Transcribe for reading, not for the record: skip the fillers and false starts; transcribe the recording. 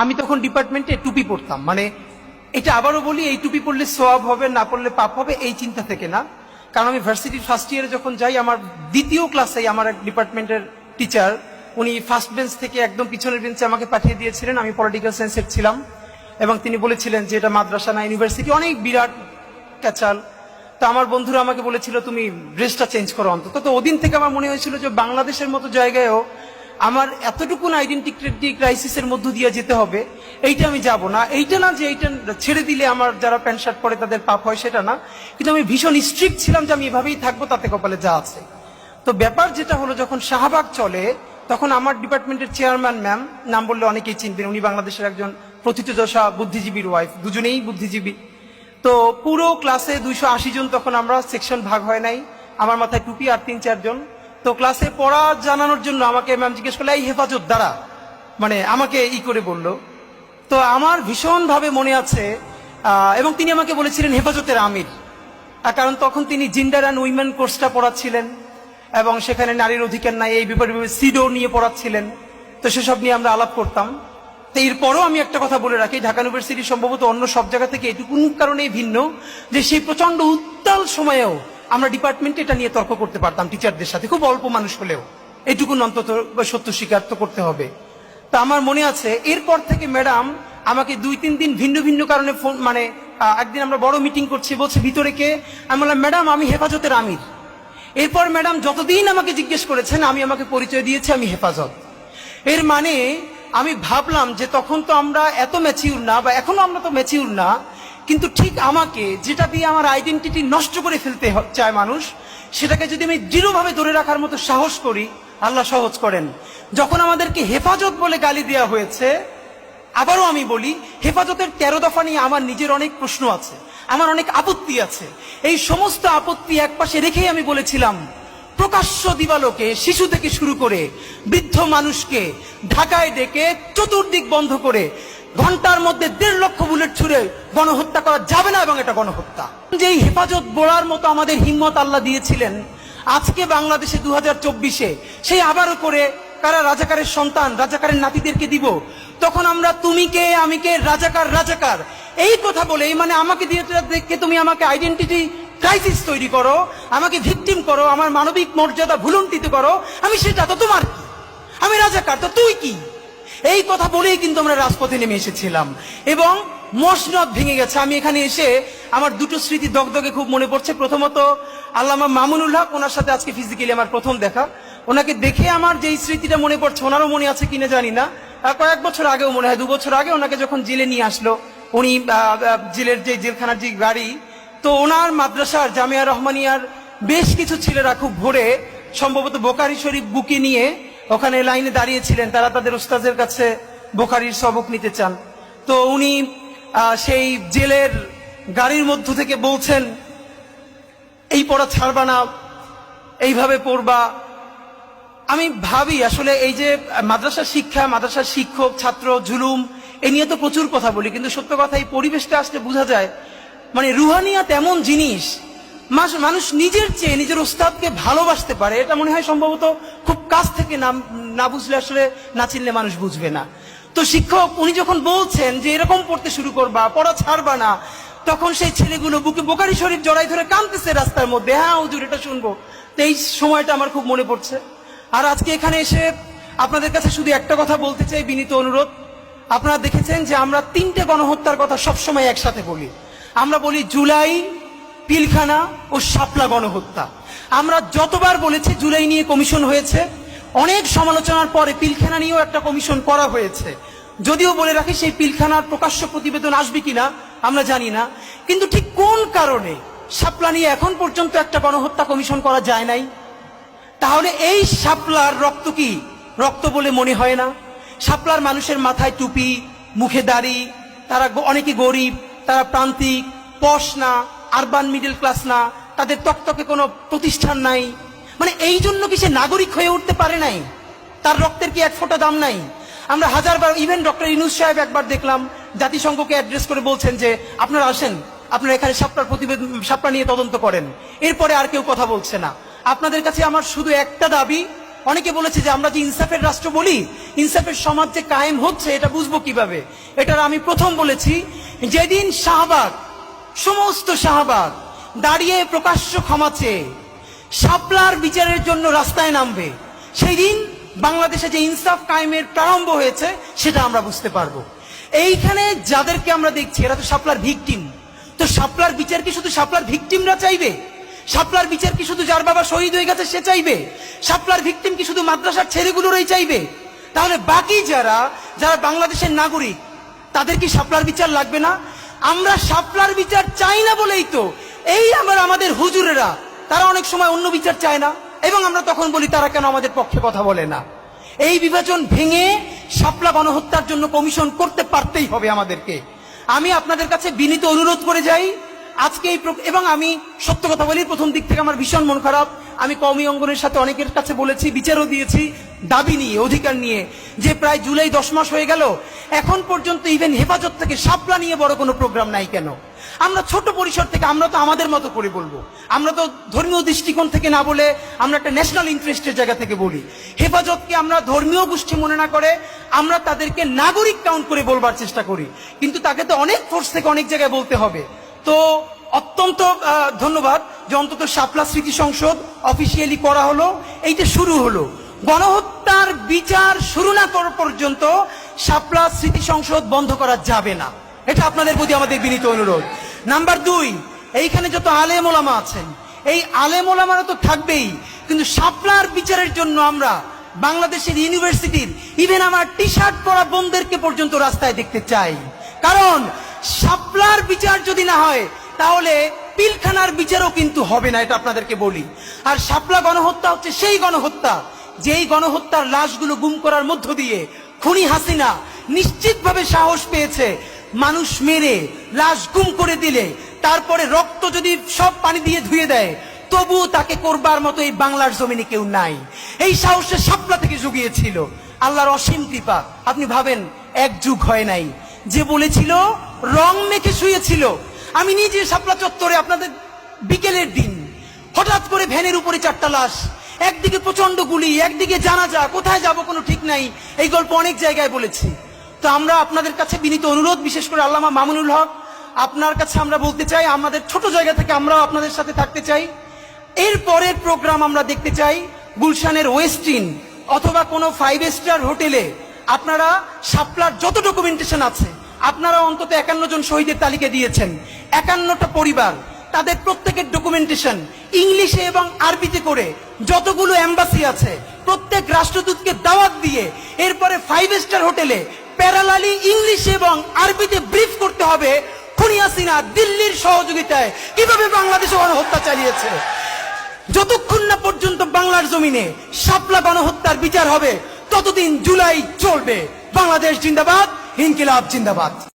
আমি তখন ডিপার্টমেন্টে টুপি পরতাম, মানে এটা আবারও বলি, এই টুপি পরলে সওয়াব হবে না পরলে পাপ হবে এই চিন্তা থেকে না। কারণ আমি ভার্সিটির ফার্স্ট ইয়ারে যখন যাই, আমার দ্বিতীয় ক্লাসে আমার এক ডিপার্টমেন্টের টিচার, উনি ফার্স্ট বেঞ্চ থেকে একদম পিছনের বেঞ্চে আমাকে পাঠিয়ে দিয়েছিলেন। আমি পলিটিক্যাল সায়েন্সের ছিলাম এবং তিনি বলেছিলেন যে এটা মাদ্রাসা না ইউনিভার্সিটি, অনেক বিরাট ক্যাচাল। তো আমার বন্ধুরা আমাকে বলেছিল তুমি ড্রেসটা চেঞ্জ করো অন্তত। তো ওদিন থেকে আমার মনে হয়েছিল যে বাংলাদেশের মতো জায়গায়ও আমার এতটুকুন আইডেন্টিটি ক্রাইসিসের মধ্য দিয়ে যেতে হবে, এইটা আমি যাব না। এইটা না যে এইটা ছেড়ে দিলে আমার যারা প্যান্ট শার্ট পরে তাদের পাপ হয়, সেটা না, কিন্তু আমি ভীষণ স্ট্রিক্ট ছিলাম যে আমি এভাবেই থাকবো, তাতে কপালে যা আছে। তো ব্যাপার যেটা হলো, যখন শাহবাগ চলে তখন আমার ডিপার্টমেন্টের চেয়ারম্যান ম্যাম, নাম বললে অনেকেই চিনবেন, উনি বাংলাদেশের একজন প্রথিতযশা বুদ্ধিজীবীর ওয়াইফ, দুজনেই বুদ্ধিজীবী। তো পুরো ক্লাসে 280 জন, তখন আমরা সেকশন ভাগ হয় নাই, আমার মাথায় টুপি আর 3-4 জন। তো ক্লাসে পড়া জানানোর জন্য আমাকে ম্যাম জিজ্ঞেস করলো, এই হেফাজত দ্বারা, মানে আমাকে করে বলল। তো আমার ভীষণ ভাবে মনে আছে, এবং তিনি আমাকে বলেছিলেন হেফাজতের আমির, কারণ তখন তিনি জেন্ডার অ্যান্ড উইমেন কোর্সটা পড়াচ্ছিলেন এবং সেখানে নারীর অধিকার নাই এই ব্যাপারে সিডো নিয়ে পড়াচ্ছিলেন। তো সেসব নিয়ে আমরা আলাপ করতাম। তো এরপরও আমি একটা কথা বলে রাখি, ঢাকা ইউনিভার্সিটি সম্ভবত অন্য সব জায়গা থেকে এটুকুন কারণেই ভিন্ন যে সেই প্রচন্ড উত্তাল সময়েও আমরা ডিপার্টমেন্টে এটা নিয়ে তর্ক করতে পারতাম টিচারদের সাথে, খুব অল্প মানুষ হলেও এটুকুন অন্তত সত্য স্বীকার তো করতে হবে। তা আমার মনে আছে এরপর থেকে ম্যাডাম আমাকে 2-3 দিন ভিন্ন ভিন্ন কারণে ফোন, মানে একদিন আমরা বড় মিটিং করছি, বলছে ভিতরে কে, আমি বললাম ম্যাডাম আমি হেফাজতের আমির। এরপর ম্যাডাম যতদিন আমাকে জিজ্ঞেস করেছেন আমি আমাকে পরিচয় দিয়েছি আমি হেফাজত। এর মানে আমি ভাবলাম যে তখন তো আমরা এত ম্যাচিউর না, বা এখনো আমরা তো ম্যাচিউর না, কিন্তু ঠিক আমাকে যেটা দিয়ে আমার আইডেন্টিটি নষ্ট করে ফেলতে চায় মানুষ, সেটাকে যদি আমি দৃঢ়ভাবে ধরে রাখার মতো সাহস করি, আল্লাহ সহজ করেন। যখন আমাদেরকে হেফাজত বলে গালি দেওয়া হয়েছে, আবারও আমি বলি, হেফাজতের 13 দফা নিয়ে আমার নিজের অনেক প্রশ্ন আছে, আমার অনেক আপত্তি আছে। এই সমস্ত আপত্তি একপাশে রেখেই আমি বলেছিলাম, প্রকাশ্য দিবালোকে শিশু থেকে শুরু করে বৃদ্ধ মানুষকে ঢাকায় ডেকে চতুর্দিক বন্ধ করে ঘন্টার মধ্যে 1.5 লক্ষ বুলেট ছুড়ে গণহত্যা করা যাবে না, এবং এটা গণহত্যা। যে এই হেফাজত বলার মতো আমাদের হিম্মত আল্লাহ দিয়েছিলেন, আজকে বাংলাদেশে 2024-এ সেই আবারও করে কারা রাজাকারের সন্তান, রাজাকারের নাতিদেরকে দিব, তখন আমরা তুমি কে আমি কে, রাজাকার রাজাকার এই কথা বলে, মানে আমাকে দিয়ে দেখে তুমি আমাকে আইডেন্টিটি ক্রাইসিস তৈরি করো, আমাকে ভিকটিম করো, আমার মানবিক মর্যাদা ভুলুণ্ঠিত করো, আমি সেটা তো তোমার কি, আমি রাজাকার তো তুই কি, এই কথা বলেই কিন্তু আমরা রাজপথে নেমে এসেছিলাম এবং মসনদ ভেঙে গেছে। আমি এখানে এসে আমার দুটো স্মৃতি দগদগে খুব মনে পড়ছে। প্রথমত আল্লামা মামুনুল হক, ওনার সাথে আজকে ফিজিক্যালি আমার প্রথম দেখা, ওনাকে দেখে আমার যেই স্মৃতিটা মনে পড়ছে, ওনারও মনে আছে কিনা জানি না, কয়েক বছর আগেও মনে হয় 2 বছর আগে ওনাকে যখন জেলে নিয়ে আসলো, উনি জেলের যে জেলখানার যে গাড়ি, তো ওনার মাদ্রাসার জামিয়া রহমানিয়ার বেশ কিছু ছেলেরা খুব ভোরে সম্ভবত বোখারি শরীফ বুকে নিয়ে ওখানে লাইনে দাঁড়িয়েছিলেন, তারা তাদের উস্তাদের কাছে বোখারির সবক নিতে চান। তো উনি সেই জেলের গাড়ির মধ্য থেকে বলছেন, এই পড়া ছাড়বা না, এইভাবে পড়বা। আমি ভাবি আসলে এই যে মাদ্রাসার শিক্ষা, মাদ্রাসার শিক্ষক ছাত্র জুলুম, এ নিয়ে তো প্রচুর কথা বলি, কিন্তু সত্য কথা এই পরিবেশটা আসলে বোঝা যায়, মানে রুহানিয়াত এমন জিনিস, মানুষ নিজের চেয়ে নিজের উস্তাদকে ভালোবাসতে পারে, এটা মনে হয় সম্ভবত খুব কাছ থেকে না বুঝলে আসলে, না চিনলে মানুষ বুঝবে না। তো শিক্ষক উনি যখন বলছেন যে এরকম পড়তে শুরু করবা, পড়া ছাড়বা না, তখন সেই ছেলেগুলো বুকে বোখারি শরীফ জড়াই ধরে কাঁদতেছে রাস্তার মধ্যে, হ্যাঁ হুজুর এটা শুনবো। তো এই সময়টা আমার খুব মনে পড়ছে। আর আজকে এখানে এসে আপনাদের কাছে শুধু একটা কথা বলতে চাই, বিনীত অনুরোধ। আপনারা দেখেছেন যে আমরা 3টে গণহত্যার কথা সবসময় একসাথে বলি। আমরা বলি জুলাই, পিলখানা ও শাপলা গণহত্যা। আমরা যতবার বলেছি জুলাই নিয়ে কমিশন হয়েছে, অনেক সমালোচনার পরে পিলখানা নিয়েও একটা কমিশন করা হয়েছে। যদিও বলে রাখি সেই পিলখানার প্রকাশ্য প্রতিবেদন আসবে কিনা আমরা জানি না, কিন্তু ঠিক কোন কারণে শাপলা নিয়ে এখন পর্যন্ত একটা গণহত্যা কমিশন করা যায় নাই? তাহলে এই শাপলার রক্ত কি রক্ত বলে মনে হয় না? শাপলার মানুষের মাথায় টুপি, মুখে দাড়ি, তারা অনেকে গরিব, তারা প্রান্তিক, পশ না, আরবান মিডল ক্লাস না, তাদের তকতকে কোনো প্রতিষ্ঠান নাই, মানে এই জন্য কি সে নাগরিক হয়ে উঠতে পারে নাই? তার রক্তের কি 1 ফোঁটা দাম নাই? আমরা হাজারবার, ইভেন ডক্টর ইউনূস সাহেব একবার দেখলাম জাতিসংঘকে অ্যাড্রেস করে বলছেন যে আপনারা আসেন, আপনারা এখানে শাপলা নিয়ে তদন্ত করেন। এরপরে আর কেউ কথা বলছে না। আপনাদের কাছে আমার শুধু একটা দাবি, অনেকে বলেছে যে আমরা যে ইনসাফের রাষ্ট্র বলি, ইনসাফের সমাজ যে কায়েম হচ্ছে এটা বুঝবো কিভাবে? এটার আমি প্রথম বলেছি, যেদিন শাহবাগ, সমস্ত শাহবাগ দাঁড়িয়ে প্রকাশ্য ক্ষমা চেয়ে শাপলার বিচারের জন্য রাস্তায় নামবে, সেই দিন বাংলাদেশে যে ইনসাফ কায়েমের প্রারম্ভ হয়েছে সেটা আমরা বুঝতে পারবো। এইখানে যাদেরকে আমরা দেখছি এরা তো শাপলার ভিকটিম। তো শাপলার বিচার কি শুধু শাপলার ভিকটিমরা চাইবে? শাপলার বিচার কি শুধু যার বাবা শহীদ হয়ে গেছে সে চাইবে? শাপলার ভিকটিম কি শুধু মাদ্রাসার ছেলেগুলোরই চাইবে? তাহলে বাকি যারা যারা বাংলাদেশের নাগরিক তাদের কি শাপলার বিচার লাগবে না? আমরা শাপলার বিচার চাই না বলেই তো এই আমাদের হুজুরেরা তারা অনেক সময় অন্য বিচার চায় না, এবং আমরা তখন বলি তারা কেন আমাদের পক্ষে কথা বলে না। এই বিভাজন ভেঙে শাপলা গণহত্যার জন্য কমিশন করতে পারতেই হবে আমাদেরকে। আমি আপনাদের কাছে বিনীত অনুরোধ করে যাই আজকে এবং আমি সত্য কথা বলি, প্রথম দিক থেকে আমার ভীষণ মন খারাপ। আমি কওমি অঙ্গনের সাথে অনেকের কাছে বলেছি, বিচারও দিয়েছি দাবি নিয়ে, অধিকার নিয়ে, যে প্রায় জুলাই 10 মাস হয়ে গেল এখন পর্যন্ত ইভেন হেফাজত থেকে শাপলা নিয়ে বড় কোনো প্রোগ্রাম নাই কেন? আমরা ছোট পরিসর থেকে, আমরা তো আমাদের মতো করে বলবো, আমরা তো ধর্মীয় দৃষ্টিকোণ থেকে না বলে আমরা একটা ন্যাশনাল ইন্টারেস্টের জায়গা থেকে বলি। হেফাজতকে আমরা ধর্মীয় গোষ্ঠী মনে না করে আমরা তাদেরকে নাগরিক কাউন্ট করে বলবার চেষ্টা করি, কিন্তু তাকে তো অনেক ফোর্স থেকে অনেক জায়গায় বলতে হবে। তো অত্যন্ত ধন্যবাদ যে অন্তত শাপলা স্মৃতি সংসদ অফিসিয়ালি করা হলো, এইটা শুরু হলো। গণহত্যার বিচার শুরু না করা পর্যন্ত শাপলা স্মৃতি সংসদ বন্ধ করা যাবে না, এটা আপনাদের প্রতি আমাদের বিনীত অনুরোধ। নাম্বার 2, এইখানে যত আলেম ওলামা আছেন, এই আলেম ওলামারা তো থাকবেই, কিন্তু শাপলার বিচারের জন্য আমরা বাংলাদেশের ইউনিভার্সিটির ইভেন আমার টি শার্ট পরা বোনদেরকে পর্যন্ত রাস্তায় দেখতে চাই। কারণ শাপলার বিচার যদি না হয় তাহলে পিলখানার বিচারও কিন্তু হবে না, এটা আপনাদেরকে বলি। আর শাপলা গণহত্যা হচ্ছে সেই গণহত্যা যেই গণহত্যার লাশগুলো গুম করার মধ্য দিয়ে খুনি হাসিনা নিশ্চিতভাবে সাহস পেয়েছে মানুষ মেরে লাশ গুম করে দিলে তারপরে রক্ত যদি সব পানি দিয়ে ধুয়ে দেয় তবুও তাকে করবার মতো এই বাংলার জমিনে কেউ নাই। এই সাহসে শাপলা থেকে জুগিয়েছিল আল্লাহর অসীম কৃপা। আপনি ভাবেন 1 যুগ হয় নাই, যে বলেছিল রং মেখে শুয়েছিল। আমি নিজে শাপলা চত্বরে আপনাদের বিকেলের দিন হঠাৎ করে ভ্যানের উপরে 4টা লাশ, একদিকে প্রচন্ড গুলি, একদিকে জানাজা, কোথায় যাব কোনো ঠিক নাই। এই গল্প অনেক জায়গায় বলেছি। তো আমরা আপনাদের কাছে বিনীত অনুরোধ, বিশেষ করে আল্লামা মামুনুল হক, আপনার কাছে আমরা বলতে চাই আমাদের ছোট জায়গা থেকে আমরাও আপনাদের সাথে থাকতে চাই। এর পরের প্রোগ্রাম আমরা দেখতে চাই গুলশানের ওয়েস্টিন অথবা কোনো 5 স্টার হোটেলে আপনারা শাপলার যত ডকুমেন্টেশন আছে, আপনারা অন্তত 51 জন শহীদের তালিকা দিয়েছেন, 51টা পরিবার, তাদের প্রত্যেকের ডকুমেন্টেশন ইংলিশে এবং আরবিতে করে যতগুলো এম্বাসি আছে প্রত্যেক রাষ্ট্রদূতকে দাওয়াত দিয়ে এরপরে 5 স্টার হোটেলে প্যারালালি ইংলিশে এবং আরবিতে ব্রিফ করতে হবে খুনি হাসিনা দিল্লির সহযোগিতায় কিভাবে বাংলাদেশে গণহত্যা চালিয়েছে। যতক্ষণ না পর্যন্ত বাংলার জমিনে শাপলা গণহত্যার বিচার হবে ততদিন জুলাই চলবে। বাংলাদেশ জিন্দাবাদ, ইনকিলাব জিন্দাবাদ।